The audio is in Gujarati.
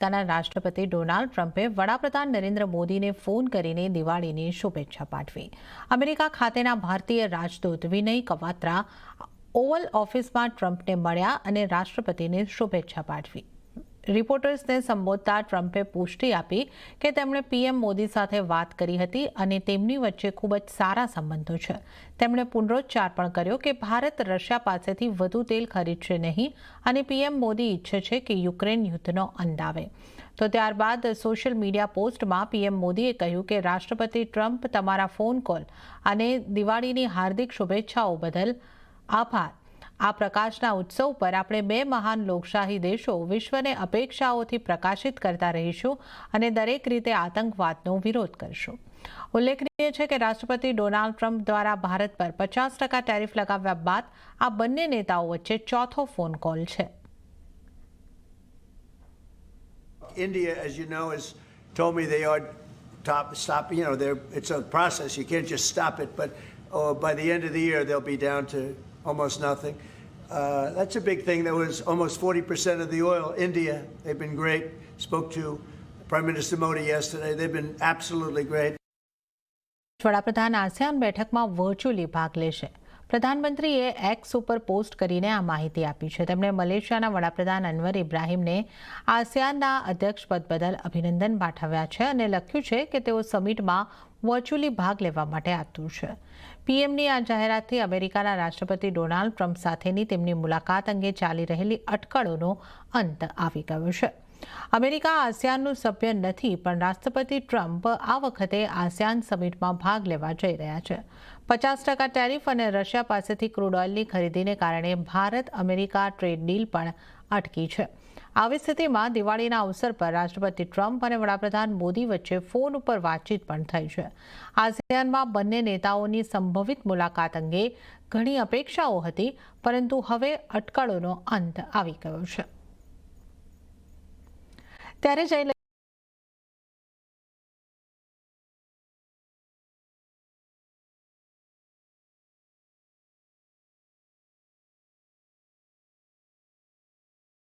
અમેરિકાના રાષ્ટ્રપતિ ડોનાલ્ડ ટ્રમ્પે વડાપ્રધાન નરેન્દ્ર મોદીને ફોન કરીને દિવાળીની શુભેચ્છા પાઠવી. અમેરિકા ખાતેના ભારતીય રાજદૂત વિનય કવાત્રા ઓવલ ઓફિસમાં ટ્રમ્પને મળ્યા અને રાષ્ટ્રપતિને શુભેચ્છા પાઠવી. રિપોર્ટર્સને સંબોધતા ટ્રમ્પે પુષ્ટિ આપી કે તેમણે પીએમ મોદી સાથે વાત કરી હતી અને તેમની વચ્ચે ખૂબ જ સારા સંબંધો છે. તેમણે પુનરોચ્ચાર પણ કર્યો કે ભારત રશિયા પાસેથી વધુ તેલ ખરીદશે નહીં અને પીએમ મોદી ઈચ્છે છે કે યુક્રેન યુદ્ધનો અંત આવે. તો ત્યારબાદ સોશિયલ મીડિયા પોસ્ટમાં પીએમ મોદીએ કહ્યું કે રાષ્ટ્રપતિ ટ્રમ્પ, તમારા ફોન કોલ અને દિવાળીની હાર્દિક શુભેચ્છાઓ બદલ આભાર. આ પ્રકાશના ઉત્સવ પર આપણે બે મહાન લોકશાહી દેશો વિશ્વને અપેક્ષાઓથી પ્રકાશિત કરતા રહીશું અને દરેક રીતે આતંકવાદનો વિરોધ કરશું. ઉલ્લેખનીય છે કે રાષ્ટ્રપતિ ડોનાલ્ડ ટ્રમ્પ દ્વારા ભારત પર 50% ટેરિફ લગાવ્યા બાદ આ બંને નેતાઓ વચ્ચે ચોથો ફોન કોલ છે. India, as you know, has told me they are stop. You know, it's a process. You can't just stop it. But by the end of the year, they'll be down to almost nothing. That's a big thing. There was almost 40% of the oil. India, they've been great. Spoke to Prime Minister Modi yesterday. They've been absolutely great. વડાપ્રધાન આસિયાન બેઠકમાં વર્ચ્યુઅલી ભાગ લેશે. પ્રધાનમંત્રીએ એક્સ ઉપર પોસ્ટ કરીને આ માહિતી આપી છે. તેમણે મલેશિયાના વડાપ્રધાન અનવર ઇબ્રાહીમને આસિયાનના અધ્યક્ષપદ બદલ અભિનંદન પાઠવ્યા છે અને લખ્યું છે કે તેઓ સમિટમાં વર્ચ્યુઅલી ભાગ લેવા માટે આતુર છે. પીએમની આ જાહેરાતથી અમેરિકાના રાષ્ટ્રપતિ ડોનાલ્ડ ટ્રમ્પ સાથેની તેમની મુલાકાત અંગે ચાલી રહેલી અટકળોનો અંત આવી ગયો છે. અમેરિકા આસિયાનનું સભ્ય નથી, પણ રાષ્ટ્રપતિ ટ્રમ્પ આ વખતે આસિયાન સમિટમાં ભાગ લેવા જઈ રહ્યા છે. 50% ટેરિફ અને રશિયા પાસેથી ક્રૂડ ઓઇલની ખરીદીને કારણે ભારત અમેરિકા ટ્રેડ ડીલ પણ અટકી છે. આવી સ્થિતિમાં દિવાળીના અવસર પર રાષ્ટ્રપતિ ટ્રમ્પ અને વડાપ્રધાન મોદી વચ્ચે ફોન ઉપર વાતચીત પણ થઈ છે. આસિયાનમાં બંને નેતાઓની સંભવિત મુલાકાત અંગે ઘણી અપેક્ષાઓ હતી, પરંતુ હવે અટકળોનો અંત આવી ગયો છે. ત્યારે જઈ